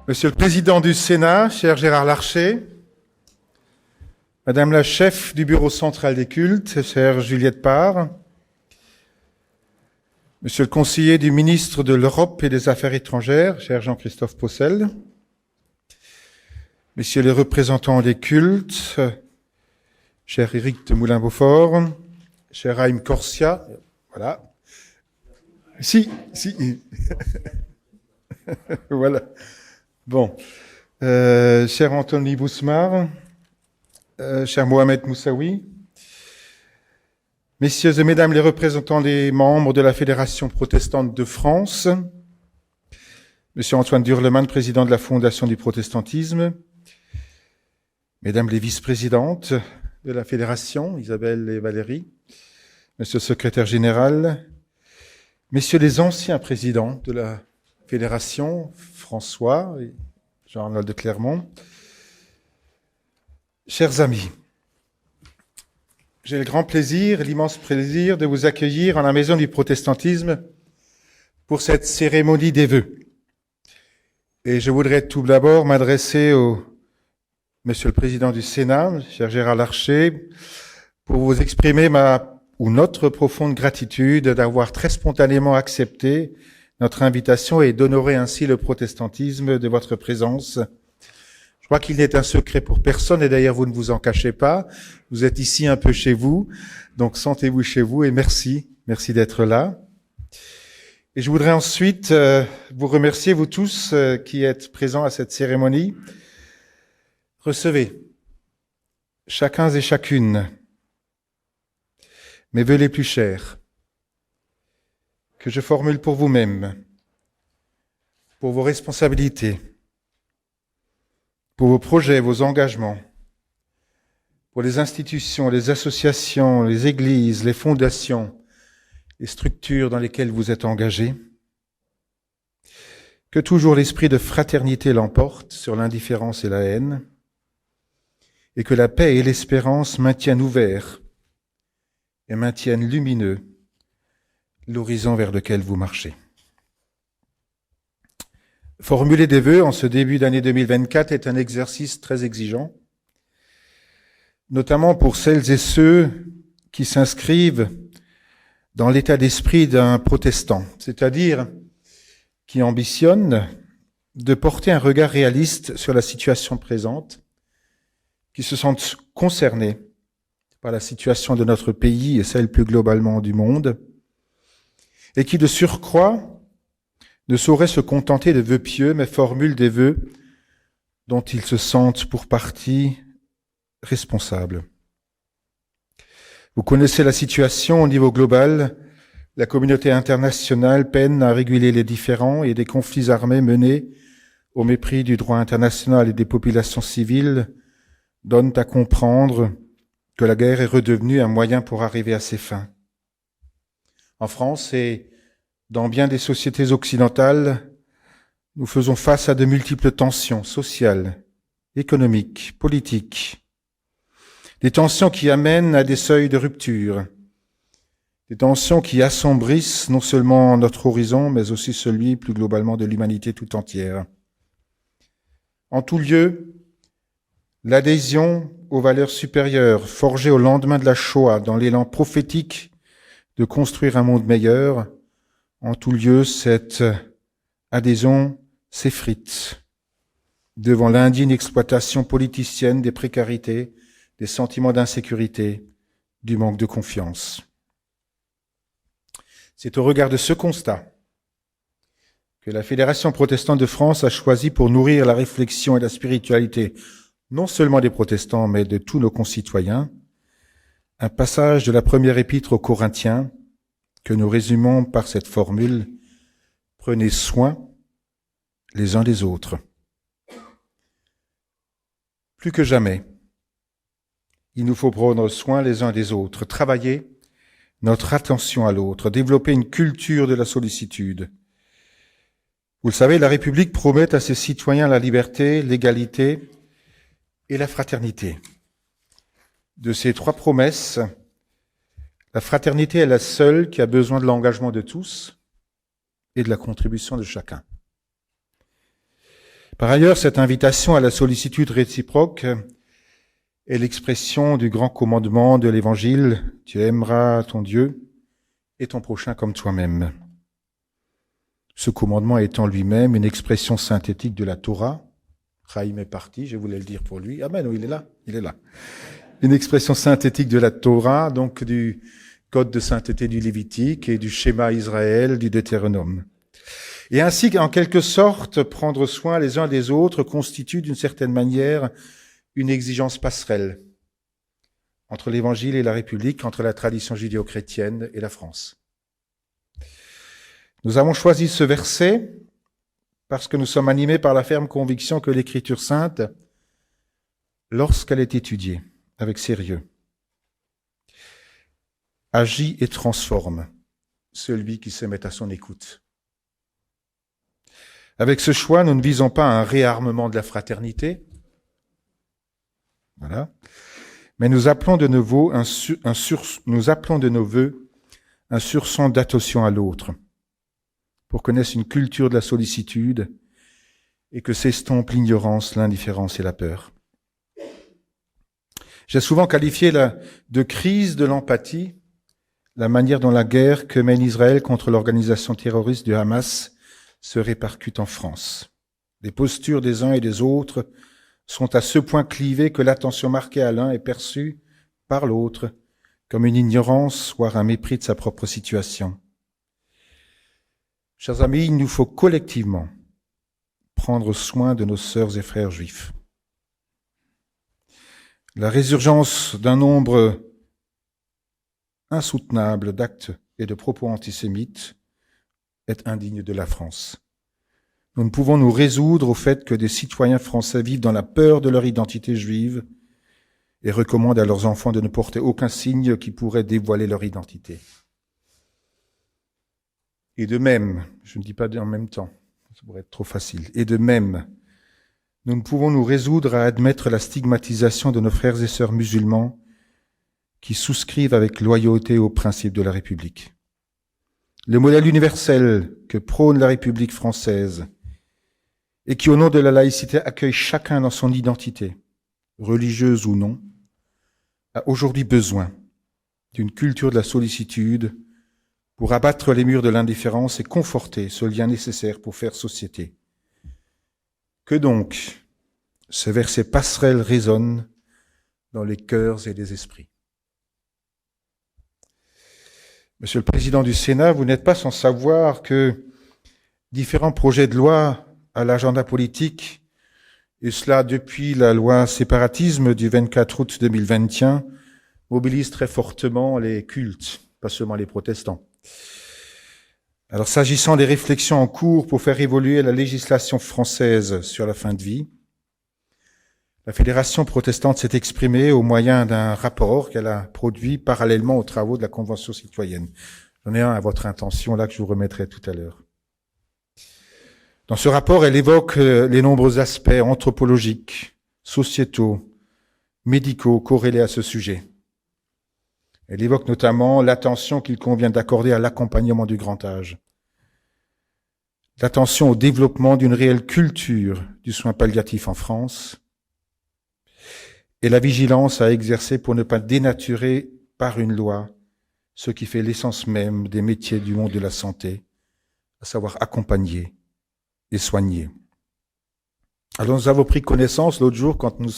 Monsieur le Président du Sénat, cher Gérard Larcher, Madame la chef du Bureau central des cultes, chère Juliette Parr, Monsieur le conseiller du ministre de l'Europe et des Affaires étrangères, cher Jean-Christophe Paucel, Messieurs les représentants des cultes, cher Éric de Moulin-Beaufort, cher Haïm Corsia, voilà. Si. Voilà. Bon. Cher Anthony Bousmar, cher Mohamed Moussaoui, Messieurs et Mesdames les représentants des membres de la Fédération protestante de France, Monsieur Antoine Durleman, président de la Fondation du protestantisme, Mesdames les vice-présidentes de la Fédération, Isabelle et Valérie, Monsieur le secrétaire général, Messieurs les anciens présidents de la Fédération, François et Jean-Arnold de Clermont, chers amis, j'ai le grand plaisir, l'immense plaisir de vous accueillir en la Maison du protestantisme pour cette cérémonie des vœux. Et je voudrais tout d'abord m'adresser au Monsieur le Président du Sénat, cher Gérard Larcher, pour vous exprimer notre profonde gratitude d'avoir très spontanément accepté notre invitation et d'honorer ainsi le protestantisme de votre présence. Je crois qu'il n'est un secret pour personne, et d'ailleurs vous ne vous en cachez pas. Vous êtes ici un peu chez vous, donc sentez-vous chez vous et merci d'être là. Et je voudrais ensuite vous remercier, vous tous qui êtes présents à cette cérémonie. Recevez, chacun et chacune, mes vœux les plus chers, que je formule pour vous-même, pour vos responsabilités, pour vos projets, vos engagements, pour les institutions, les associations, les églises, les fondations, les structures dans lesquelles vous êtes engagés. Que toujours l'esprit de fraternité l'emporte sur l'indifférence et la haine, et que la paix et l'espérance maintiennent ouvert et maintiennent lumineux l'horizon vers lequel vous marchez. Formuler des vœux en ce début d'année 2024 est un exercice très exigeant, notamment pour celles et ceux qui s'inscrivent dans l'état d'esprit d'un protestant, c'est-à-dire qui ambitionnent de porter un regard réaliste sur la situation présente, qui se sentent concernés par la situation de notre pays et celle plus globalement du monde, et qui de surcroît ne sauraient se contenter de vœux pieux, mais formulent des vœux dont ils se sentent pour partie responsables. Vous connaissez la situation au niveau global. La communauté internationale peine à réguler les différends et des conflits armés menés au mépris du droit international et des populations civiles donnent à comprendre que la guerre est redevenue un moyen pour arriver à ses fins. En France et dans bien des sociétés occidentales, nous faisons face à de multiples tensions sociales, économiques, politiques, des tensions qui amènent à des seuils de rupture, des tensions qui assombrissent non seulement notre horizon, mais aussi celui plus globalement de l'humanité tout entière. En tout lieu, l'adhésion aux valeurs supérieures, forgées au lendemain de la Shoah, dans l'élan prophétique de construire un monde meilleur, en tout lieu, cette adhésion s'effrite devant l'indigne exploitation politicienne des précarités, des sentiments d'insécurité, du manque de confiance. C'est au regard de ce constat que la Fédération protestante de France a choisi pour nourrir la réflexion et la spiritualité non seulement des protestants, mais de tous nos concitoyens, un passage de la première épître aux Corinthiens que nous résumons par cette formule « Prenez soin les uns des autres ». Plus que jamais, il nous faut prendre soin les uns des autres, travailler notre attention à l'autre, développer une culture de la sollicitude. Vous le savez, la République promet à ses citoyens la liberté, l'égalité et la fraternité. De ces trois promesses, la fraternité est la seule qui a besoin de l'engagement de tous et de la contribution de chacun. Par ailleurs, cette invitation à la sollicitude réciproque est l'expression du grand commandement de l'Évangile, tu aimeras ton Dieu et ton prochain comme toi-même. Ce commandement étant lui-même une expression synthétique de la Torah. Chaim est parti, je voulais le dire pour lui. Ah ben non, il est là. Une expression synthétique de la Torah, donc du code de sainteté du Lévitique et du schéma Israël du Deutéronome. Et ainsi, en quelque sorte, prendre soin les uns des autres constitue d'une certaine manière une exigence passerelle entre l'Évangile et la République, entre la tradition judéo-chrétienne et la France. Nous avons choisi ce verset parce que nous sommes animés par la ferme conviction que l'Écriture sainte, lorsqu'elle est étudiée avec sérieux, agit et transforme celui qui se met à son écoute. Avec ce choix, nous ne visons pas un réarmement de la fraternité, voilà, mais nous appelons de nos voeux un sursaut d'attention à l'autre, pour qu'on ait une culture de la sollicitude et que s'estompe l'ignorance, l'indifférence et la peur. J'ai souvent qualifié de crise de l'empathie la manière dont la guerre que mène Israël contre l'organisation terroriste du Hamas se répercute en France. Les postures des uns et des autres sont à ce point clivées que l'attention marquée à l'un est perçue par l'autre comme une ignorance, voire un mépris de sa propre situation. Chers amis, il nous faut collectivement prendre soin de nos sœurs et frères juifs. La résurgence d'un nombre insoutenable d'actes et de propos antisémites est indigne de la France. Nous ne pouvons nous résoudre au fait que des citoyens français vivent dans la peur de leur identité juive et recommandent à leurs enfants de ne porter aucun signe qui pourrait dévoiler leur identité. Et de même, je ne dis pas en même temps, ça pourrait être trop facile, et de même, nous ne pouvons nous résoudre à admettre la stigmatisation de nos frères et sœurs musulmans qui souscrivent avec loyauté aux principes de la République. Le modèle universel que prône la République française et qui, au nom de la laïcité, accueille chacun dans son identité, religieuse ou non, a aujourd'hui besoin d'une culture de la sollicitude pour abattre les murs de l'indifférence et conforter ce lien nécessaire pour faire société. Que donc ce verset passerelle résonne dans les cœurs et les esprits. Monsieur le Président du Sénat, vous n'êtes pas sans savoir que différents projets de loi à l'agenda politique, et cela depuis la loi séparatisme du 24 août 2021, mobilisent très fortement les cultes, pas seulement les protestants. Alors, s'agissant des réflexions en cours pour faire évoluer la législation française sur la fin de vie, la Fédération protestante s'est exprimée au moyen d'un rapport qu'elle a produit parallèlement aux travaux de la Convention citoyenne. J'en ai un à votre intention, là, que je vous remettrai tout à l'heure. Dans ce rapport, elle évoque les nombreux aspects anthropologiques, sociétaux, médicaux corrélés à ce sujet. Elle évoque notamment l'attention qu'il convient d'accorder à l'accompagnement du grand âge, l'attention au développement d'une réelle culture du soin palliatif en France, et la vigilance à exercer pour ne pas dénaturer par une loi ce qui fait l'essence même des métiers du monde de la santé, à savoir accompagner et soigner. Alors nous avons pris connaissance l'autre jour quand nous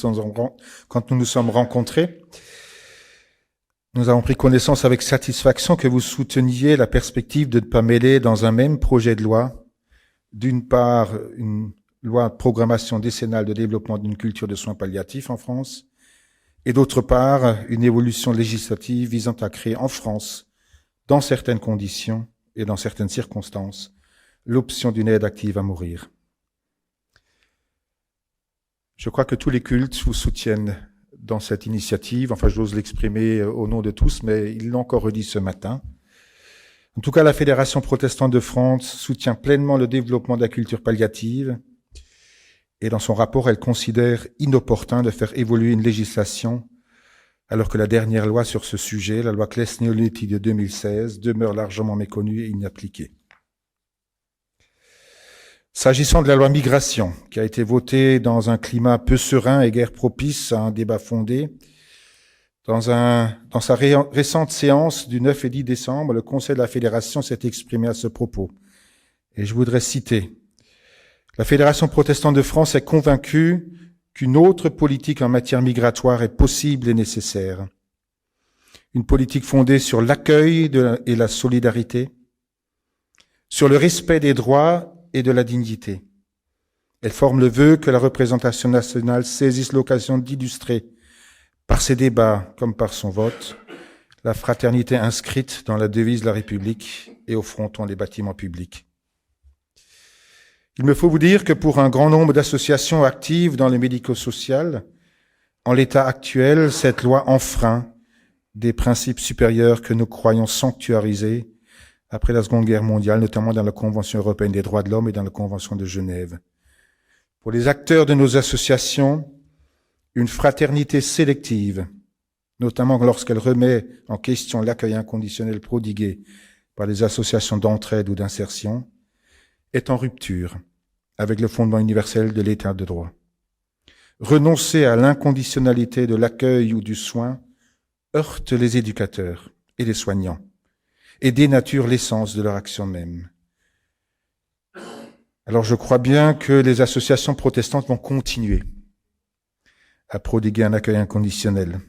nous sommes rencontrés. Nous avons pris connaissance avec satisfaction que vous souteniez la perspective de ne pas mêler dans un même projet de loi, d'une part, une loi de programmation décennale de développement d'une culture de soins palliatifs en France, et d'autre part, une évolution législative visant à créer en France, dans certaines conditions et dans certaines circonstances, l'option d'une aide active à mourir. Je crois que tous les cultes vous soutiennent dans cette initiative. Enfin, j'ose l'exprimer au nom de tous, mais ils l'ont encore redit ce matin. En tout cas, la Fédération protestante de France soutient pleinement le développement de la culture palliative et dans son rapport, elle considère inopportun de faire évoluer une législation alors que la dernière loi sur ce sujet, la loi Claes-Neoliti de 2016, demeure largement méconnue et inappliquée. S'agissant de la loi migration, qui a été votée dans un climat peu serein et guère propice à un débat fondé, dans sa récente séance du 9 et 10 décembre, le Conseil de la Fédération s'est exprimé à ce propos. Et je voudrais citer: la Fédération protestante de France est convaincue qu'une autre politique en matière migratoire est possible et nécessaire. Une politique fondée sur l'accueil et la solidarité, sur le respect des droits et de la dignité. Elle forme le vœu que la représentation nationale saisisse l'occasion d'illustrer, par ses débats comme par son vote, la fraternité inscrite dans la devise de la République et au fronton des bâtiments publics. Il me faut vous dire que pour un grand nombre d'associations actives dans le médico-social, en l'état actuel, cette loi enfreint des principes supérieurs que nous croyons sanctuarisés après la Seconde Guerre mondiale, notamment dans la Convention européenne des droits de l'homme et dans la Convention de Genève. Pour les acteurs de nos associations, une fraternité sélective, notamment lorsqu'elle remet en question l'accueil inconditionnel prodigué par les associations d'entraide ou d'insertion, est en rupture avec le fondement universel de l'état de droit. Renoncer à l'inconditionnalité de l'accueil ou du soin heurte les éducateurs et les soignants et dénature l'essence de leur action même. Alors je crois bien que les associations protestantes vont continuer à prodiguer un accueil inconditionnel,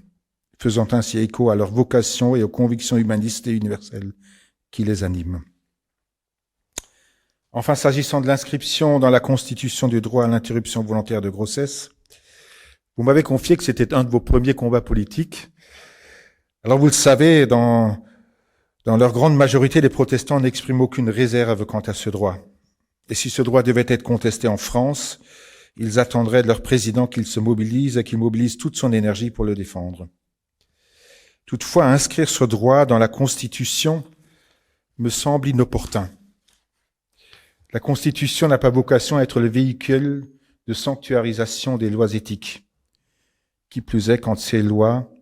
faisant ainsi écho à leur vocation et aux convictions humanistes et universelles qui les animent. Enfin, s'agissant de l'inscription dans la Constitution du droit à l'interruption volontaire de grossesse, vous m'avez confié que c'était un de vos premiers combats politiques. Alors vous le savez, dans leur grande majorité, les protestants n'expriment aucune réserve quant à ce droit. Et si ce droit devait être contesté en France, ils attendraient de leur président qu'il se mobilise et qu'il mobilise toute son énergie pour le défendre. Toutefois, inscrire ce droit dans la Constitution me semble inopportun. La Constitution n'a pas vocation à être le véhicule de sanctuarisation des lois éthiques. Qui plus est quand ces lois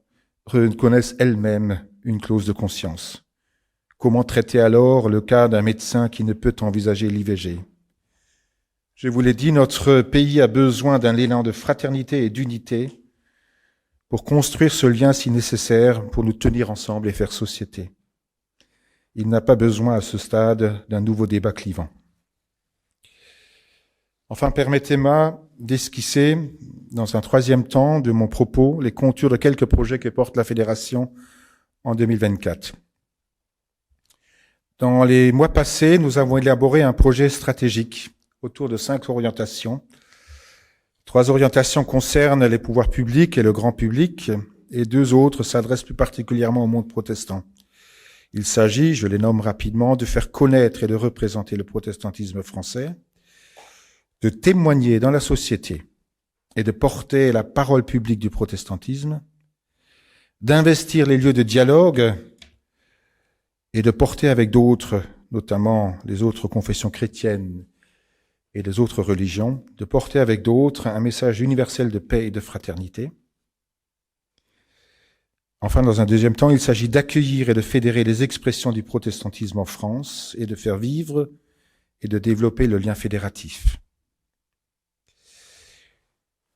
reconnaissent elles-mêmes une clause de conscience. Comment traiter alors le cas d'un médecin qui ne peut envisager l'IVG? Je vous l'ai dit, notre pays a besoin d'un élan de fraternité et d'unité pour construire ce lien si nécessaire pour nous tenir ensemble et faire société. Il n'a pas besoin à ce stade d'un nouveau débat clivant. Enfin, permettez-moi d'esquisser, dans un troisième temps de mon propos, les contours de quelques projets que porte la Fédération en 2024. Dans les mois passés, nous avons élaboré un projet stratégique autour de 5 orientations. 3 orientations concernent les pouvoirs publics et le grand public, et 2 autres s'adressent plus particulièrement au monde protestant. Il s'agit, je les nomme rapidement, de faire connaître et de représenter le protestantisme français, de témoigner dans la société et de porter la parole publique du protestantisme, d'investir les lieux de dialogue et de porter avec d'autres, notamment les autres confessions chrétiennes et les autres religions, de porter avec d'autres un message universel de paix et de fraternité. Enfin, dans un deuxième temps, il s'agit d'accueillir et de fédérer les expressions du protestantisme en France et de faire vivre et de développer le lien fédératif.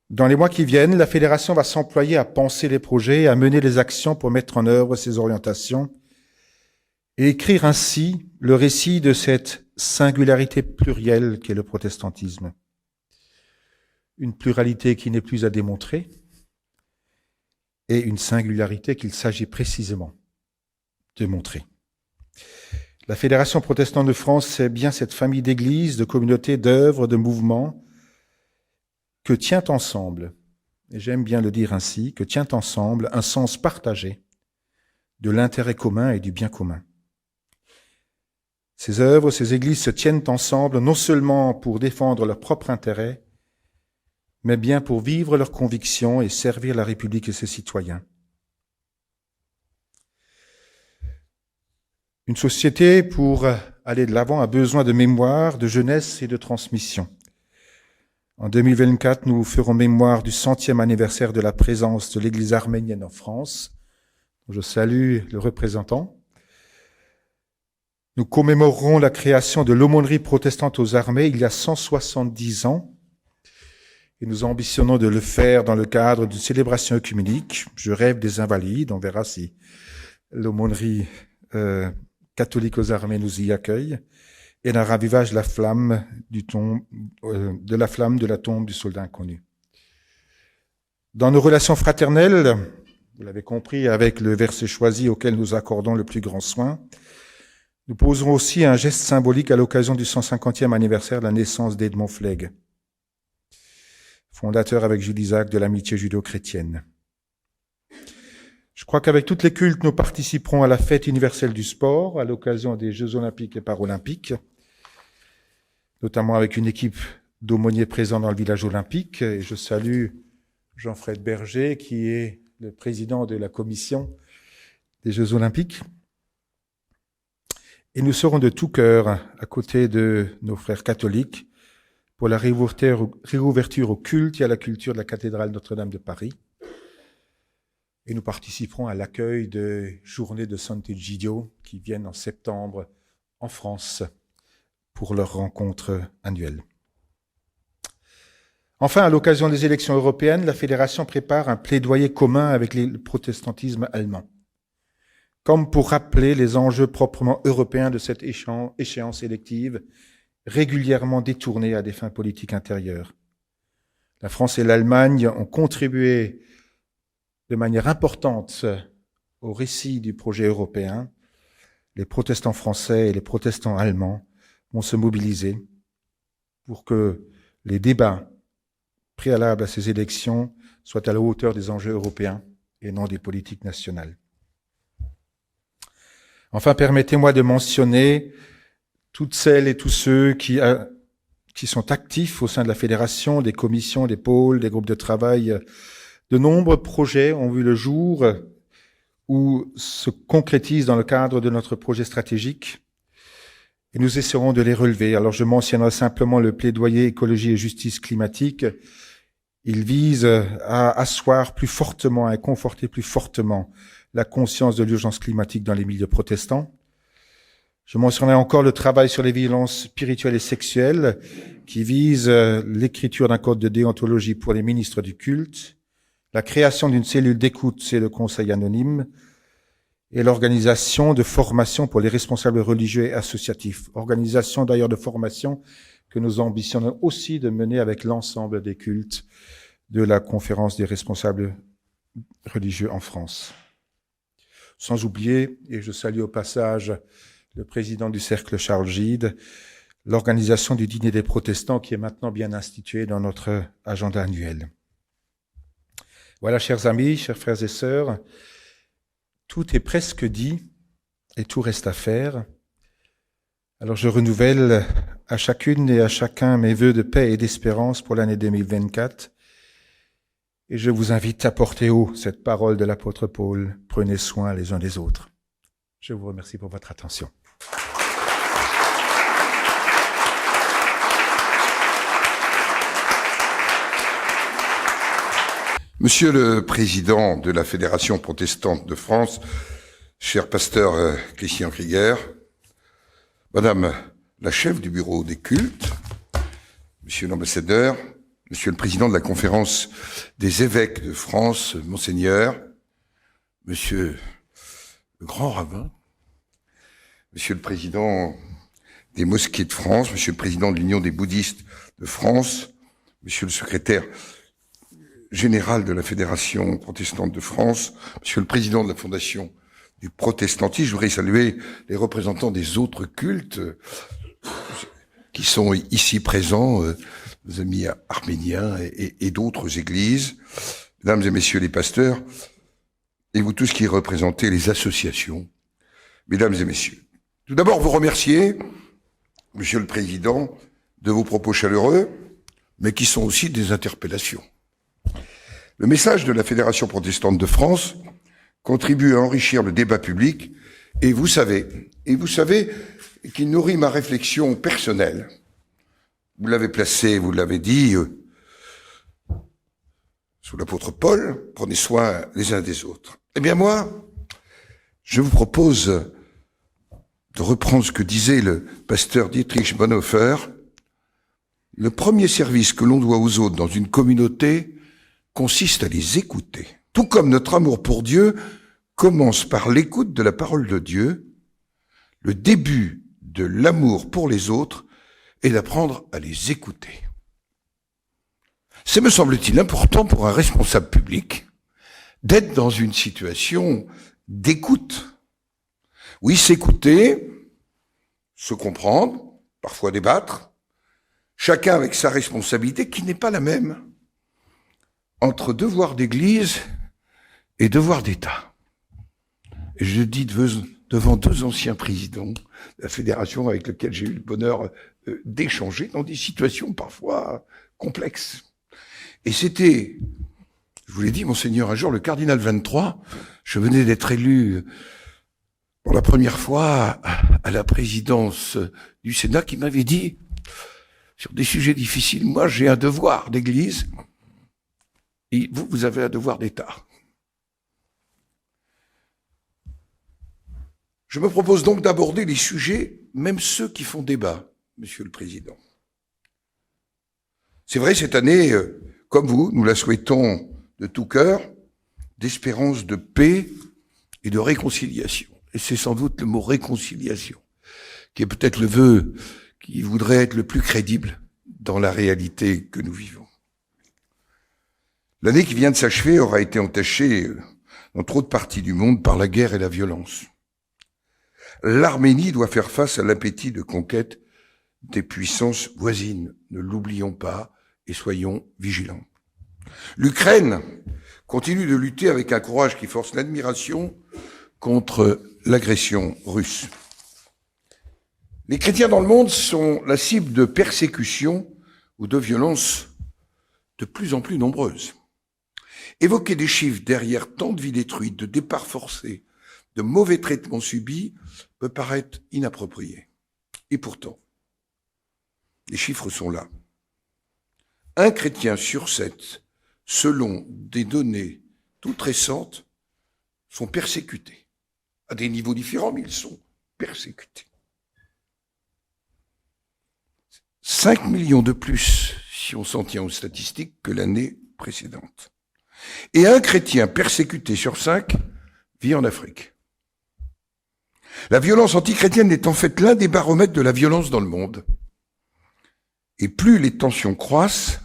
Dans les mois qui viennent, la Fédération va s'employer à penser les projets et à mener les actions pour mettre en œuvre ces orientations et écrire ainsi le récit de cette singularité plurielle qu'est le protestantisme. Une pluralité qui n'est plus à démontrer et une singularité qu'il s'agit précisément de montrer. La Fédération protestante de France, c'est bien cette famille d'églises, de communautés, d'œuvres, de mouvements que tient ensemble, et j'aime bien le dire ainsi, que tient ensemble un sens partagé de l'intérêt commun et du bien commun. Ces œuvres, ces églises se tiennent ensemble non seulement pour défendre leur propre intérêt, mais bien pour vivre leurs convictions et servir la République et ses citoyens. Une société, pour aller de l'avant, a besoin de mémoire, de jeunesse et de transmission. En 2024, nous ferons mémoire du 100e anniversaire de la présence de l'Église arménienne en France. Je salue le représentant. Nous commémorerons la création de l'aumônerie protestante aux armées il y a 170 ans et nous ambitionnons de le faire dans le cadre d'une célébration œcuménique. Je rêve des Invalides, on verra si l'aumônerie catholique aux armées nous y accueille, et d'un ravivage de la flamme de la tombe du soldat inconnu. Dans nos relations fraternelles, vous l'avez compris, avec le verset choisi auquel nous accordons le plus grand soin, nous poserons aussi un geste symbolique à l'occasion du 150e anniversaire de la naissance d'Edmond Flegg, fondateur avec Jules Isaac de l'amitié judéo-chrétienne. Je crois qu'avec toutes les cultes, nous participerons à la fête universelle du sport à l'occasion des Jeux olympiques et paralympiques, notamment avec une équipe d'aumôniers présents dans le village olympique. Et je salue Jean-Fred Berger, qui est le président de la commission des Jeux olympiques. Et nous serons de tout cœur à côté de nos frères catholiques pour la réouverture au culte et à la culture de la cathédrale Notre-Dame de Paris. Et nous participerons à l'accueil des journées de Sant'Egidio qui viennent en septembre en France pour leur rencontre annuelle. Enfin, à l'occasion des élections européennes, la Fédération prépare un plaidoyer commun avec le protestantisme allemand, comme pour rappeler les enjeux proprement européens de cette échéance élective, régulièrement détournée à des fins politiques intérieures. La France et l'Allemagne ont contribué de manière importante au récit du projet européen. Les protestants français et les protestants allemands vont se mobiliser pour que les débats préalables à ces élections soient à la hauteur des enjeux européens et non des politiques nationales. Enfin, permettez-moi de mentionner toutes celles et tous ceux qui sont actifs au sein de la Fédération, des commissions, des pôles, des groupes de travail. De nombreux projets ont vu le jour ou se concrétisent dans le cadre de notre projet stratégique et nous essaierons de les relever. Alors je mentionnerai simplement le plaidoyer écologie et justice climatique. Il vise à asseoir plus fortement, à conforter plus fortement la conscience de l'urgence climatique dans les milieux protestants. Je mentionnerai encore le travail sur les violences spirituelles et sexuelles qui vise l'écriture d'un code de déontologie pour les ministres du culte, la création d'une cellule d'écoute, c'est le conseil anonyme, et l'organisation de formation pour les responsables religieux et associatifs. Organisation d'ailleurs de formation que nous ambitionnons aussi de mener avec l'ensemble des cultes de la conférence des responsables religieux en France. Sans oublier, et je salue au passage le président du Cercle Charles Gide, l'organisation du dîner des protestants qui est maintenant bien instituée dans notre agenda annuel. Voilà, chers amis, chers frères et sœurs, tout est presque dit et tout reste à faire. Alors je renouvelle à chacune et à chacun mes vœux de paix et d'espérance pour l'année 2024 et je vous invite à porter haut cette parole de l'apôtre Paul. Prenez soin les uns des autres. Je vous remercie pour votre attention. Monsieur le Président de la Fédération protestante de France, cher pasteur Christian Krieger, Madame la chef du bureau des cultes, Monsieur l'ambassadeur, Monsieur le Président de la Conférence des évêques de France, Monseigneur, Monsieur le grand rabbin, Monsieur le Président des mosquées de France, Monsieur le Président de l'Union des bouddhistes de France, Monsieur le secrétaire général de la Fédération protestante de France, Monsieur le Président de la Fondation du protestantisme, je voudrais saluer les représentants des autres cultes qui sont ici présents, nos amis arméniens et d'autres églises, mesdames et messieurs les pasteurs, et vous tous qui représentez les associations, mesdames et messieurs. Tout d'abord, vous remercier, Monsieur le Président, de vos propos chaleureux, mais qui sont aussi des interpellations. Le message de la Fédération protestante de France contribue à enrichir le débat public, et vous savez qu'il nourrit ma réflexion personnelle. Vous l'avez placé, vous l'avez dit, sous l'apôtre Paul, prenez soin les uns des autres. Eh bien moi, je vous propose de reprendre ce que disait le pasteur Dietrich Bonhoeffer. Le premier service que l'on doit aux autres dans une communauté consiste à les écouter. Tout comme notre amour pour Dieu commence par l'écoute de la parole de Dieu, le début de l'amour pour les autres est d'apprendre à les écouter. C'est, me semble-t-il, important pour un responsable public d'être dans une situation d'écoute. Oui, s'écouter, se comprendre, parfois débattre, chacun avec sa responsabilité qui n'est pas la même entre devoir d'église et devoir d'État. Et je dis devant deux anciens présidents de la fédération avec lesquels j'ai eu le bonheur d'échanger dans des situations parfois complexes. Et c'était, je vous l'ai dit, monseigneur, un jour, le cardinal 23, je venais d'être élu pour la première fois à la présidence du Sénat, qui m'avait dit, sur des sujets difficiles, moi j'ai un devoir d'église, et vous avez un devoir d'État. Je me propose donc d'aborder les sujets, même ceux qui font débat, Monsieur le Président. C'est vrai, cette année, comme vous, nous la souhaitons de tout cœur, d'espérance, de paix et de réconciliation. Et c'est sans doute le mot réconciliation, qui est peut-être le vœu qui voudrait être le plus crédible dans la réalité que nous vivons. L'année qui vient de s'achever aura été entachée dans trop de parties du monde par la guerre et la violence. L'Arménie doit faire face à l'appétit de conquête des puissances voisines. Ne l'oublions pas et soyons vigilants. L'Ukraine continue de lutter avec un courage qui force l'admiration contre l'agression russe. Les chrétiens dans le monde sont la cible de persécutions ou de violences de plus en plus nombreuses. Évoquer des chiffres derrière tant de vies détruites, de départs forcés, de mauvais traitements subis peut paraître inapproprié. Et pourtant, les chiffres sont là. 1 chrétien sur 7, selon des données toutes récentes, sont persécutés. À des niveaux différents, mais ils sont persécutés. 5 millions de plus, si on s'en tient aux statistiques, que l'année précédente. Et 1 chrétien persécuté sur 5 vit en Afrique. La violence antichrétienne est en fait l'un des baromètres de la violence dans le monde. Et plus les tensions croissent,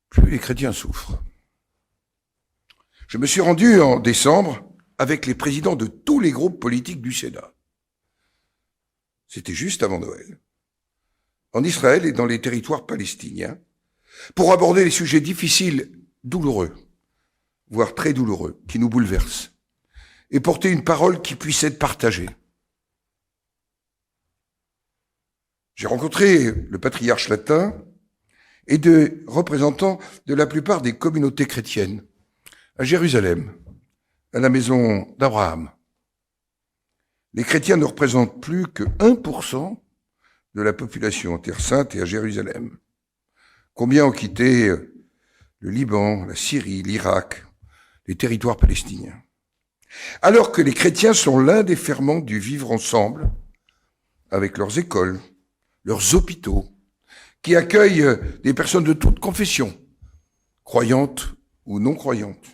plus les chrétiens souffrent. Je me suis rendu en décembre avec les présidents de tous les groupes politiques du Sénat. C'était juste avant Noël, en Israël et dans les territoires palestiniens, pour aborder les sujets difficiles, douloureux, voire très douloureux, qui nous bouleversent, et porter une parole qui puisse être partagée. J'ai rencontré le patriarche latin et des représentants de la plupart des communautés chrétiennes à Jérusalem, à la maison d'Abraham. Les chrétiens ne représentent plus que 1% de la population en Terre Sainte et à Jérusalem. Combien ont quitté le Liban, la Syrie, l'Irak, les territoires palestiniens? Alors que les chrétiens sont l'un des ferments du vivre ensemble, avec leurs écoles, leurs hôpitaux, qui accueillent des personnes de toute confession, croyantes ou non croyantes.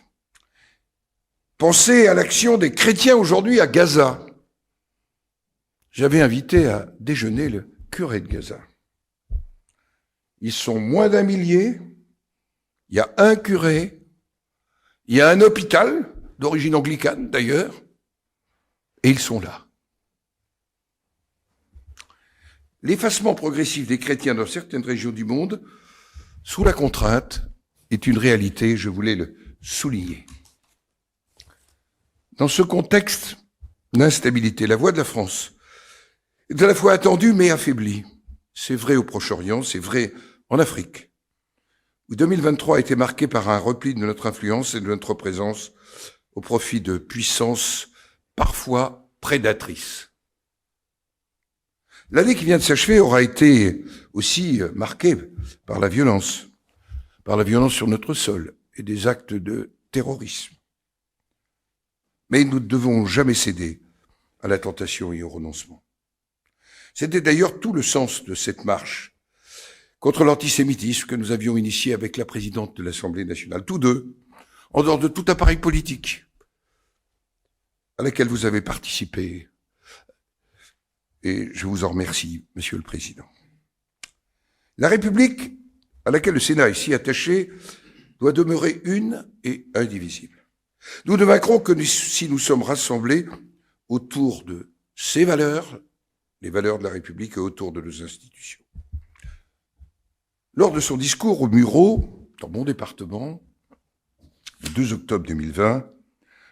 Pensez à l'action des chrétiens aujourd'hui à Gaza. J'avais invité à déjeuner le curé de Gaza. Ils sont moins d'1 millier, il y a 1 curé, il y a un hôpital, d'origine anglicane d'ailleurs, et ils sont là. L'effacement progressif des chrétiens dans certaines régions du monde, sous la contrainte, est une réalité, je voulais le souligner. Dans ce contexte d'instabilité, la voix de la France est à la fois attendue mais affaiblie. C'est vrai au Proche-Orient, c'est vrai en Afrique, où 2023 a été marqué par un repli de notre influence et de notre présence au profit de puissances parfois prédatrices. L'année qui vient de s'achever aura été aussi marquée par la violence sur notre sol et des actes de terrorisme. Mais nous ne devons jamais céder à la tentation et au renoncement. C'était d'ailleurs tout le sens de cette marche contre l'antisémitisme que nous avions initiée avec la présidente de l'Assemblée nationale, tous deux, en dehors de tout appareil politique, à laquelle vous avez participé. Et je vous en remercie, Monsieur le Président. La République, à laquelle le Sénat est si attaché, doit demeurer une et indivisible. Nous ne vaincrons que si nous sommes rassemblés autour de ces valeurs, les valeurs de la République, et autour de nos institutions. Lors de son discours au Mureau, dans mon département, le 2 octobre 2020,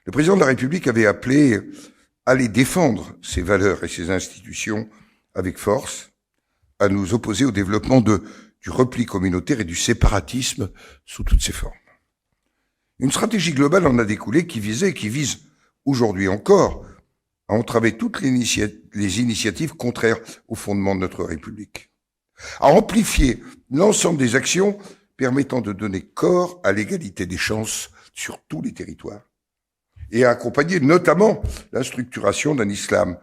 le président de la République avait appelé à aller défendre ces valeurs et ces institutions avec force, à nous opposer au développement du repli communautaire et du séparatisme sous toutes ses formes. Une stratégie globale en a découlé qui visait et qui vise aujourd'hui encore à entraver toutes les initiatives contraires aux fondements de notre République, à amplifier l'ensemble des actions permettant de donner corps à l'égalité des chances sur tous les territoires, et à accompagner notamment la structuration d'un islam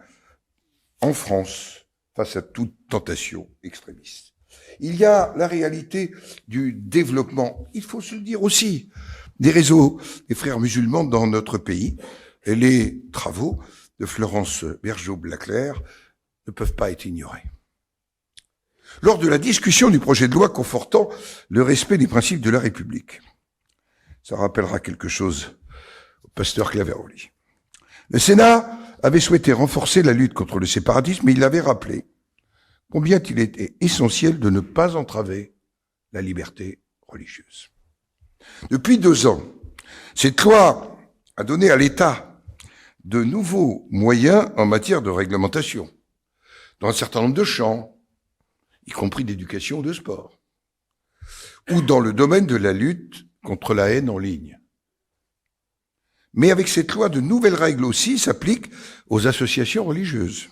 en France face à toute tentation extrémiste. Il y a la réalité du développement, il faut se le dire aussi, des réseaux des frères musulmans dans notre pays, et les travaux de Florence Bergeau-Blaclair ne peuvent pas être ignorés. Lors de la discussion du projet de loi confortant le respect des principes de la République, ça rappellera quelque chose au pasteur Claveroli. Le Sénat avait souhaité renforcer la lutte contre le séparatisme, mais il avait rappelé combien il était essentiel de ne pas entraver la liberté religieuse. Depuis 2 ans, cette loi a donné à l'État de nouveaux moyens en matière de réglementation, dans un certain nombre de champs, y compris d'éducation ou de sport, ou dans le domaine de la lutte contre la haine en ligne. Mais avec cette loi, de nouvelles règles aussi s'appliquent aux associations religieuses,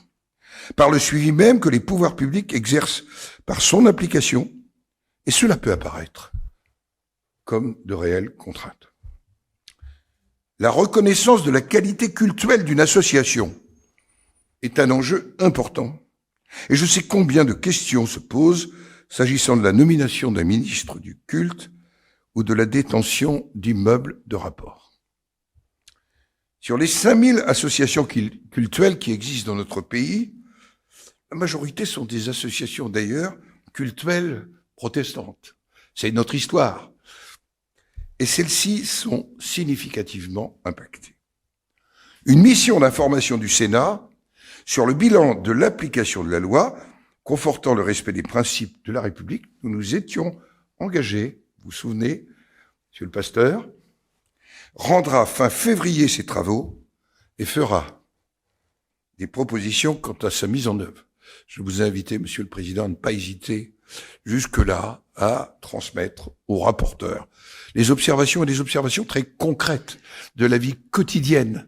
par le suivi même que les pouvoirs publics exercent par son application, et cela peut apparaître comme de réelles contraintes. La reconnaissance de la qualité cultuelle d'une association est un enjeu important, et je sais combien de questions se posent s'agissant de la nomination d'un ministre du culte ou de la détention d'immeubles de rapport. Sur les 5000 associations cultuelles qui existent dans notre pays, la majorité sont des associations d'ailleurs cultuelles protestantes. C'est notre histoire. Et celles-ci sont significativement impactées. Une mission d'information du Sénat sur le bilan de l'application de la loi confortant le respect des principes de la République, nous nous étions engagés, vous vous souvenez, monsieur le pasteur, rendra fin février ses travaux et fera des propositions quant à sa mise en œuvre. Je vous ai invité, monsieur le président, à ne pas hésiter jusque-là à transmettre aux rapporteurs les observations et des observations très concrètes de la vie quotidienne,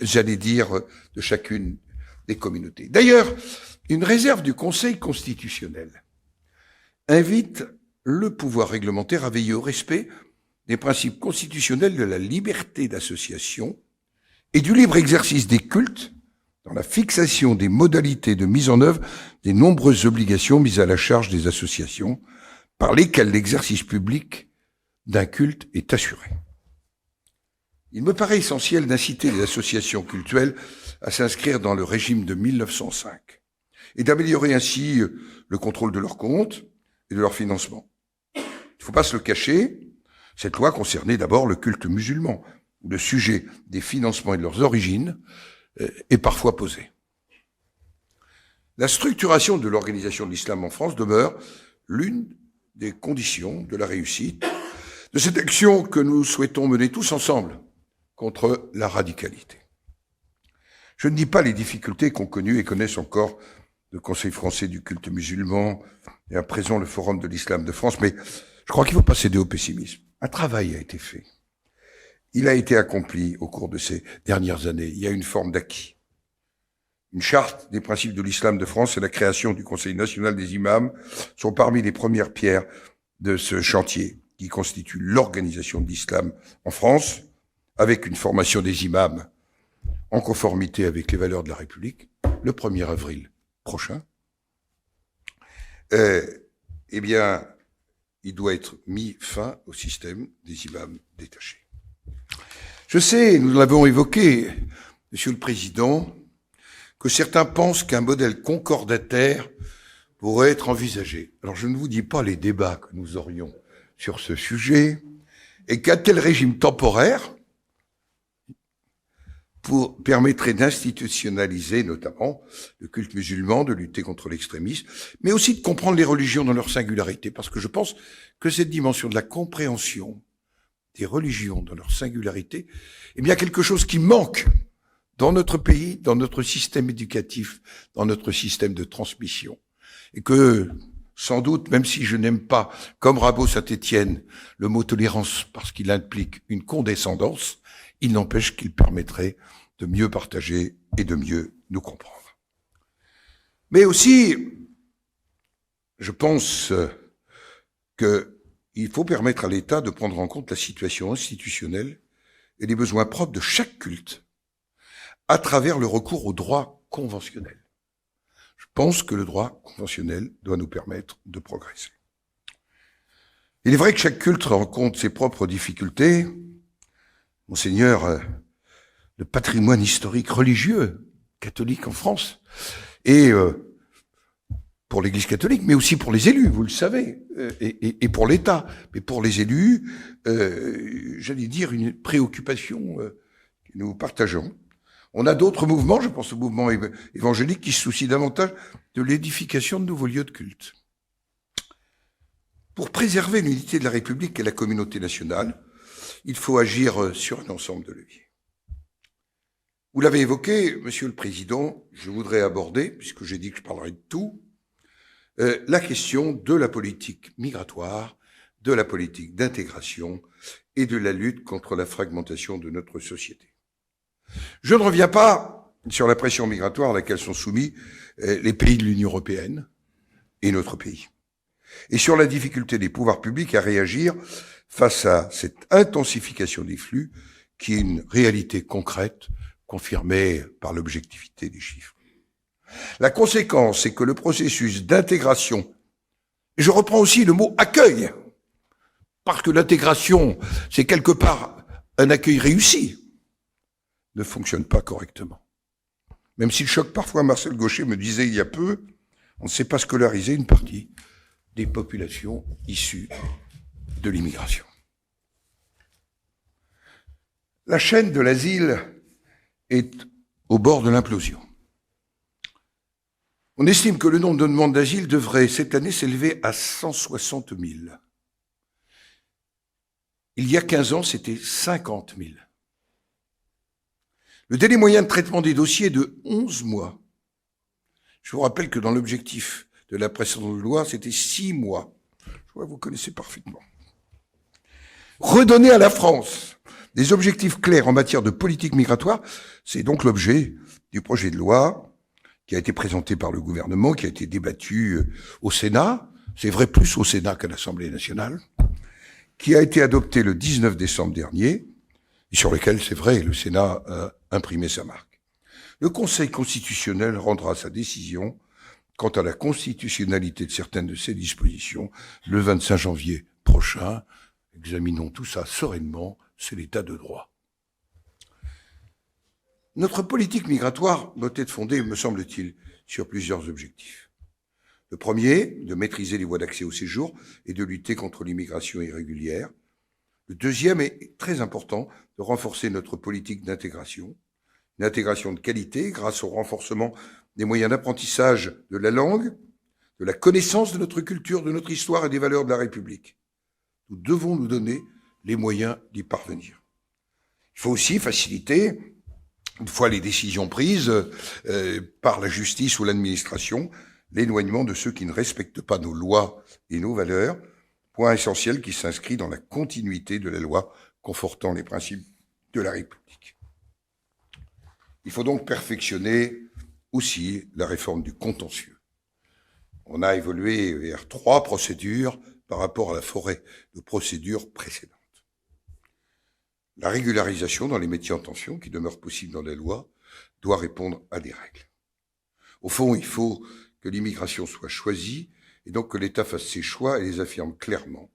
j'allais dire, de chacune des communautés. D'ailleurs, une réserve du Conseil constitutionnel invite le pouvoir réglementaire à veiller au respect des principes constitutionnels de la liberté d'association et du libre exercice des cultes dans la fixation des modalités de mise en œuvre des nombreuses obligations mises à la charge des associations par lesquelles l'exercice public d'un culte est assuré. Il me paraît essentiel d'inciter les associations cultuelles à s'inscrire dans le régime de 1905 et d'améliorer ainsi le contrôle de leurs comptes et de leur financement. Il ne faut pas se le cacher, cette loi concernait d'abord le culte musulman, où le sujet des financements et de leurs origines est parfois posé. La structuration de l'organisation de l'islam en France demeure l'une des conditions de la réussite de cette action que nous souhaitons mener tous ensemble contre la radicalité. Je ne dis pas les difficultés qu'ont connues et connaissent encore le Conseil français du culte musulman et à présent le Forum de l'islam de France, mais je crois qu'il ne faut pas céder au pessimisme. Un travail a été fait. Il a été accompli au cours de ces dernières années. Il y a une forme d'acquis. Une charte des principes de l'islam de France et la création du Conseil national des imams sont parmi les premières pierres de ce chantier qui constitue l'organisation de l'islam en France, avec une formation des imams en conformité avec les valeurs de la République, le 1er avril prochain, eh bien, il doit être mis fin au système des imams détachés. Je sais, nous l'avons évoqué, Monsieur le Président, que certains pensent qu'un modèle concordataire pourrait être envisagé. Alors je ne vous dis pas les débats que nous aurions sur ce sujet, et qu'un tel régime temporaire permettrait d'institutionnaliser notamment le culte musulman, de lutter contre l'extrémisme, mais aussi de comprendre les religions dans leur singularité, parce que je pense que cette dimension de la compréhension des religions dans leur singularité est bien quelque chose qui manque dans notre pays, dans notre système éducatif, dans notre système de transmission, et que, sans doute, même si je n'aime pas, comme Rabot Saint-Étienne, le mot tolérance parce qu'il implique une condescendance, il n'empêche qu'il permettrait de mieux partager et de mieux nous comprendre. Mais aussi, je pense qu'il faut permettre à l'État de prendre en compte la situation institutionnelle et les besoins propres de chaque culte à travers le recours au droit conventionnel. Je pense que le droit conventionnel doit nous permettre de progresser. Il est vrai que chaque culte rencontre ses propres difficultés. Monseigneur, le patrimoine historique religieux catholique en France, et pour l'Église catholique, mais aussi pour les élus, vous le savez, et pour l'État. Mais pour les élus, j'allais dire une préoccupation que nous partageons. On a d'autres mouvements, je pense au mouvement évangélique, qui se soucient davantage de l'édification de nouveaux lieux de culte. Pour préserver l'unité de la République et la communauté nationale, il faut agir sur un ensemble de leviers. Vous l'avez évoqué, Monsieur le Président, je voudrais aborder, puisque j'ai dit que je parlerai de tout, la question de la politique migratoire, de la politique d'intégration et de la lutte contre la fragmentation de notre société. Je ne reviens pas sur la pression migratoire à laquelle sont soumis les pays de l'Union européenne et notre pays, et sur la difficulté des pouvoirs publics à réagir face à cette intensification des flux qui est une réalité concrète confirmée par l'objectivité des chiffres. La conséquence, c'est que le processus d'intégration, et je reprends aussi le mot accueil, parce que l'intégration, c'est quelque part un accueil réussi, ne fonctionne pas correctement. Même s'il choque parfois, Marcel Gauchet me disait il y a peu, on ne sait pas scolariser une partie des populations issues de l'immigration. La chaîne de l'asile est au bord de l'implosion. On estime que le nombre de demandes d'asile devrait cette année s'élever à 160 000. Il y a 15 ans, c'était 50 000. Le délai moyen de traitement des dossiers est de 11 mois. Je vous rappelle que dans l'objectif de la précédente loi, c'était 6 mois. Je vois que vous connaissez parfaitement. Redonner à la France des objectifs clairs en matière de politique migratoire, c'est donc l'objet du projet de loi qui a été présenté par le gouvernement, qui a été débattu au Sénat, c'est vrai plus au Sénat qu'à l'Assemblée nationale, qui a été adopté le 19 décembre dernier, et sur lequel, c'est vrai, le Sénat a imprimé sa marque. Le Conseil constitutionnel rendra sa décision quant à la constitutionnalité de certaines de ces dispositions le 25 janvier prochain. Examinons tout ça sereinement, c'est l'état de droit. Notre politique migratoire doit être fondée, me semble-t-il, sur plusieurs objectifs. Le premier, de maîtriser les voies d'accès au séjour et de lutter contre l'immigration irrégulière. Le deuxième est très important, de renforcer notre politique d'intégration, une intégration de qualité grâce au renforcement des moyens d'apprentissage de la langue, de la connaissance de notre culture, de notre histoire et des valeurs de la République. Nous devons nous donner les moyens d'y parvenir. Il faut aussi faciliter, une fois les décisions prises par la justice ou l'administration, l'éloignement de ceux qui ne respectent pas nos lois et nos valeurs, point essentiel qui s'inscrit dans la continuité de la loi confortant les principes de la République. Il faut donc perfectionner aussi la réforme du contentieux. On a évolué vers 3 procédures par rapport à la forêt de procédures précédentes. La régularisation dans les métiers en tension, qui demeure possible dans la loi, doit répondre à des règles. Au fond, il faut que l'immigration soit choisie et donc que l'État fasse ses choix et les affirme clairement.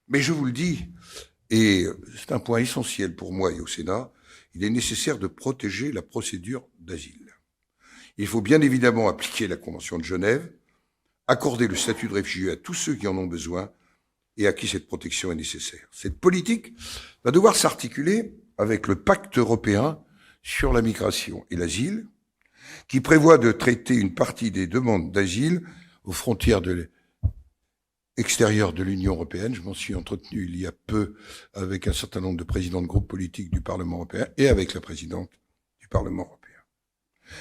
Mais je vous le dis, et c'est un point essentiel pour moi et au Sénat, il est nécessaire de protéger la procédure d'asile. Il faut bien évidemment appliquer la Convention de Genève, accorder le statut de réfugié à tous ceux qui en ont besoin et à qui cette protection est nécessaire. Cette politique va devoir s'articuler avec le pacte européen sur la migration et l'asile, qui prévoit de traiter une partie des demandes d'asile aux frontières extérieures de l'Union européenne. Je m'en suis entretenu il y a peu avec un certain nombre de présidents de groupes politiques du Parlement européen et avec la présidente du Parlement européen.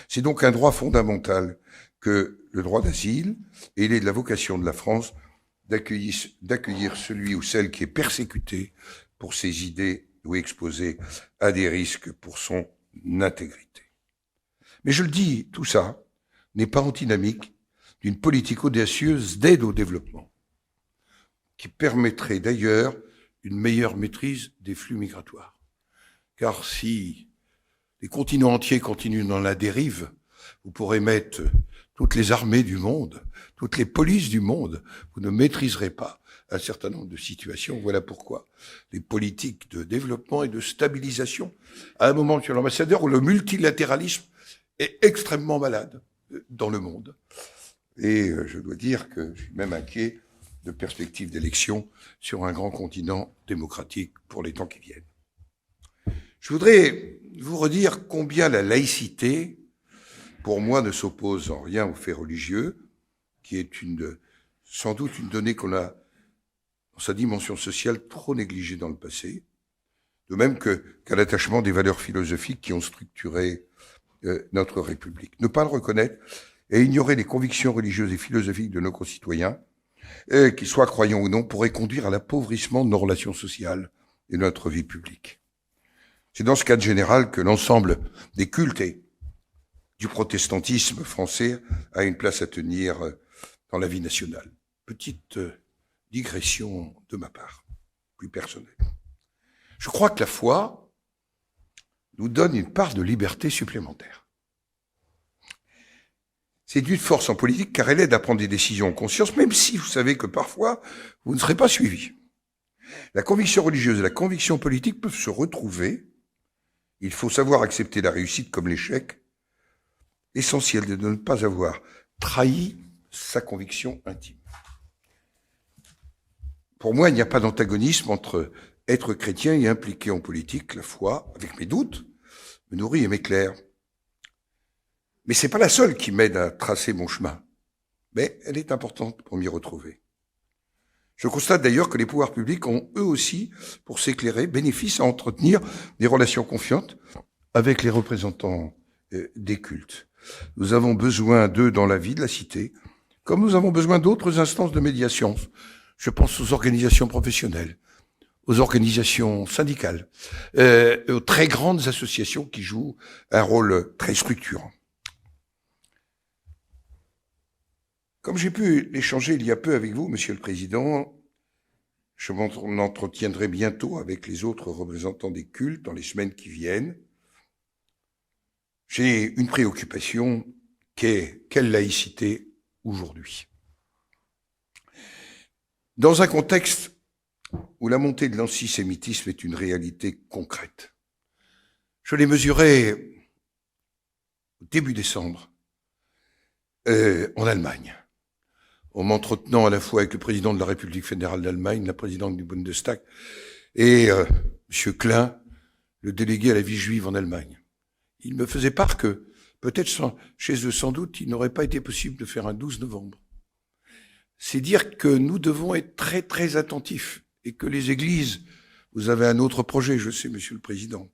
C'est donc un droit fondamental que le droit d'asile, et il est de la vocation de la France d'accueillir celui ou celle qui est persécuté pour ses idées ou exposé à des risques pour son intégrité. Mais je le dis, tout ça n'est pas antinomique d'une politique audacieuse d'aide au développement, qui permettrait d'ailleurs une meilleure maîtrise des flux migratoires. Car si les continents entiers continuent dans la dérive, vous pourrez mettre toutes les armées du monde, toutes les polices du monde, vous ne maîtriserez pas un certain nombre de situations. Voilà pourquoi les politiques de développement et de stabilisation, à un moment, monsieur l'ambassadeur, où le multilatéralisme est extrêmement malade dans le monde. Et je dois dire que je suis même inquiet de perspectives d'élection sur un grand continent démocratique pour les temps qui viennent. Je voudrais vous redire combien la laïcité, pour moi, ne s'oppose en rien aux faits religieux, qui est sans doute une donnée qu'on a, dans sa dimension sociale, trop négligée dans le passé, de même qu'à l'attachement des valeurs philosophiques qui ont structuré notre République. Ne pas le reconnaître et ignorer les convictions religieuses et philosophiques de nos concitoyens, qu'ils soient croyants ou non, pourrait conduire à l'appauvrissement de nos relations sociales et de notre vie publique. C'est dans ce cadre général que l'ensemble des cultes et du protestantisme français a une place à tenir dans la vie nationale. Petite digression de ma part, plus personnelle. Je crois que la foi nous donne une part de liberté supplémentaire. C'est d'une force en politique car elle aide à prendre des décisions en conscience, même si vous savez que parfois vous ne serez pas suivi. La conviction religieuse et la conviction politique peuvent se retrouver. Il faut savoir accepter la réussite comme l'échec. Essentiel de ne pas avoir trahi sa conviction intime. Pour moi, il n'y a pas d'antagonisme entre être chrétien et impliqué en politique. La foi, avec mes doutes, me nourrit et m'éclaire. Mais c'est pas la seule qui m'aide à tracer mon chemin. Mais elle est importante pour m'y retrouver. Je constate d'ailleurs que les pouvoirs publics ont eux aussi, pour s'éclairer, bénéfice à entretenir des relations confiantes avec les représentants des cultes. Nous avons besoin d'eux dans la vie de la cité, comme nous avons besoin d'autres instances de médiation. Je pense aux organisations professionnelles, aux organisations syndicales, aux très grandes associations qui jouent un rôle très structurant. Comme j'ai pu échanger il y a peu avec vous, Monsieur le Président, je m'en entretiendrai bientôt avec les autres représentants des cultes dans les semaines qui viennent. J'ai une préoccupation qui est quelle laïcité aujourd'hui? Dans un contexte où la montée de l'antisémitisme est une réalité concrète. Je l'ai mesuré au début décembre en Allemagne, en m'entretenant à la fois avec le président de la République fédérale d'Allemagne, la présidente du Bundestag, et M. Klein, le délégué à la vie juive en Allemagne. Il me faisait part que, peut-être chez eux sans doute, il n'aurait pas été possible de faire un 12 novembre. C'est dire que nous devons être très très attentifs et que les églises, vous avez un autre projet, je sais, Monsieur le Président,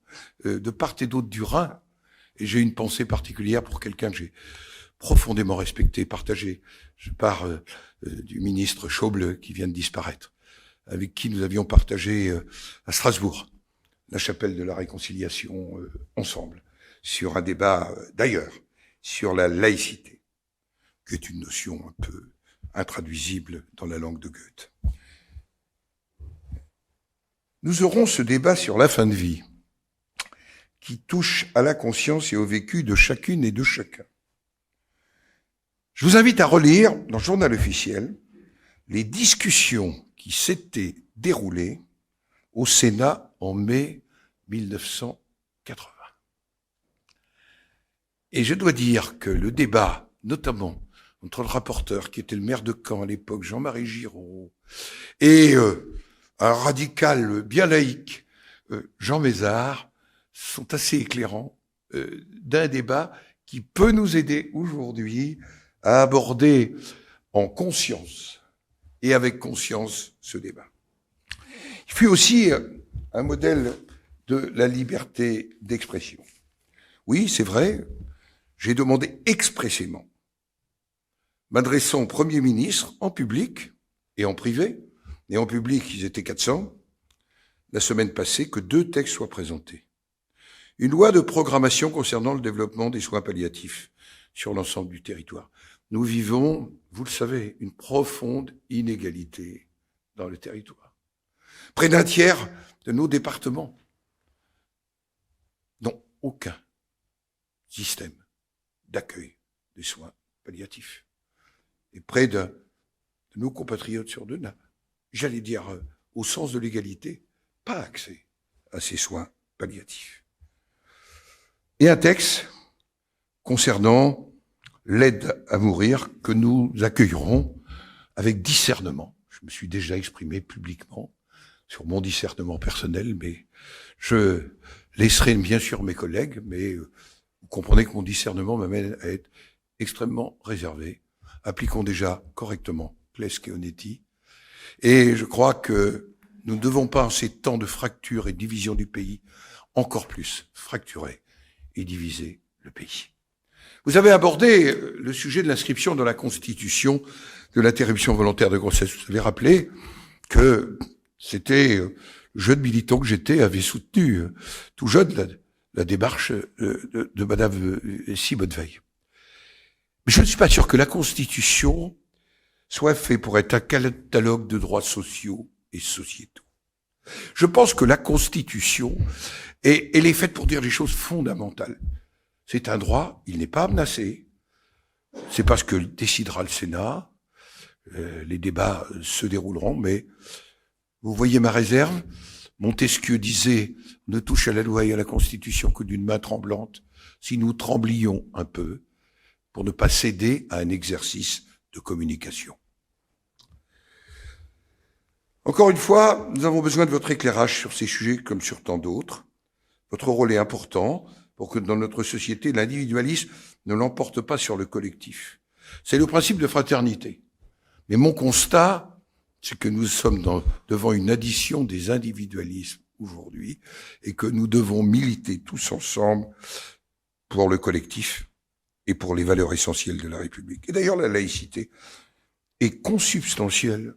de part et d'autre du Rhin, et j'ai une pensée particulière pour quelqu'un que j'ai profondément respecté, partagé. Je parle du ministre Schauble qui vient de disparaître, avec qui nous avions partagé à Strasbourg la chapelle de la réconciliation ensemble, sur un débat d'ailleurs, sur la laïcité, qui est une notion un peu intraduisible dans la langue de Goethe. Nous aurons ce débat sur la fin de vie, qui touchent à la conscience et au vécu de chacune et de chacun. Je vous invite à relire dans le journal officiel les discussions qui s'étaient déroulées au Sénat en mai 1980. Et je dois dire que le débat, notamment entre le rapporteur, qui était le maire de Caen à l'époque, Jean-Marie Giraud, et un radical bien laïque, Jean Mézard, sont assez éclairants d'un débat qui peut nous aider aujourd'hui à aborder en conscience et avec conscience ce débat. Il fut aussi un modèle de la liberté d'expression. Oui, c'est vrai, j'ai demandé expressément, m'adressant au Premier ministre en public et en privé, et en public ils étaient 400, la semaine passée, que 2 textes soient présentés. Une loi de programmation concernant le développement des soins palliatifs sur l'ensemble du territoire. Nous vivons, vous le savez, une profonde inégalité dans le territoire. Près d'un tiers de nos départements n'ont aucun système d'accueil des soins palliatifs. Et près de nos compatriotes sur 2 n'a, j'allais dire, au sens de l'égalité, pas accès à ces soins palliatifs. Et un texte concernant l'aide à mourir que nous accueillerons avec discernement. Je me suis déjà exprimé publiquement sur mon discernement personnel, mais je laisserai bien sûr mes collègues, mais vous comprenez que mon discernement m'amène à être extrêmement réservé. Appliquons déjà correctement Plesque et Onetti. Et je crois que nous ne devons pas, en ces temps de fracture et de division du pays, encore plus fracturer et diviser le pays. Vous avez abordé le sujet de l'inscription dans la Constitution de l'interruption volontaire de grossesse. Vous avez rappelé que c'était le jeune militant que j'étais avait soutenu tout jeune la démarche de Madame Simone Veil. Mais je ne suis pas sûr que la Constitution soit faite pour être un catalogue de droits sociaux et sociétaux. Je pense que la Constitution, elle est faite pour dire des choses fondamentales. C'est un droit, il n'est pas menacé. C'est parce que décidera le Sénat. Les débats se dérouleront, mais vous voyez ma réserve. Montesquieu disait « Ne touche à la loi et à la Constitution que d'une main tremblante, si nous tremblions un peu, pour ne pas céder à un exercice de communication. » Encore une fois, nous avons besoin de votre éclairage sur ces sujets comme sur tant d'autres. Votre rôle est important pour que dans notre société, l'individualisme ne l'emporte pas sur le collectif. C'est le principe de fraternité. Mais mon constat, c'est que nous sommes devant une addition des individualismes aujourd'hui et que nous devons militer tous ensemble pour le collectif et pour les valeurs essentielles de la République. Et d'ailleurs, la laïcité est consubstantielle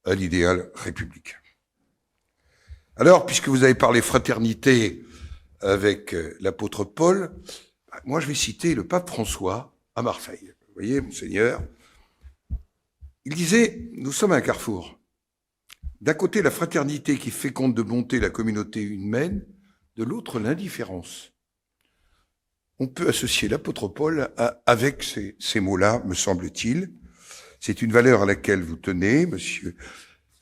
à l'idéal républicain. Alors, puisque vous avez parlé fraternité avec l'apôtre Paul, moi je vais citer le pape François à Marseille. Vous voyez, Monseigneur, il disait, nous sommes à un carrefour. D'un côté, la fraternité qui féconde de bonté la communauté humaine, de l'autre, l'indifférence. On peut associer l'apôtre Paul avec ces mots-là, me semble-t-il. C'est une valeur à laquelle vous tenez, Monsieur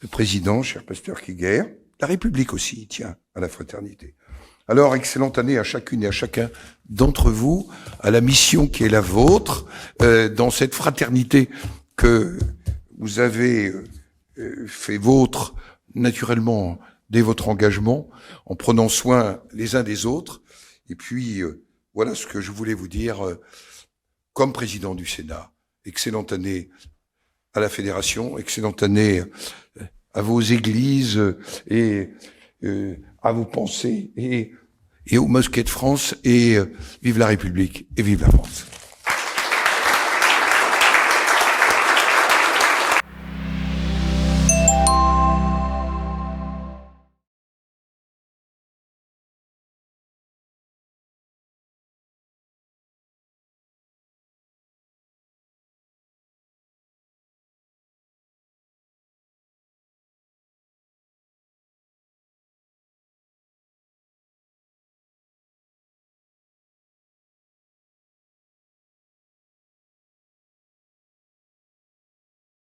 le Président, cher pasteur Kiguer. La République aussi tient à la fraternité. Alors, excellente année à chacune et à chacun d'entre vous, à la mission qui est la vôtre, dans cette fraternité que vous avez fait vôtre, naturellement, dès votre engagement, en prenant soin les uns des autres. Et puis, voilà ce que je voulais vous dire comme président du Sénat. Excellente année à la Fédération, excellente année à vos églises et à vos pensées et aux mosquées de France, et vive la République et vive la France.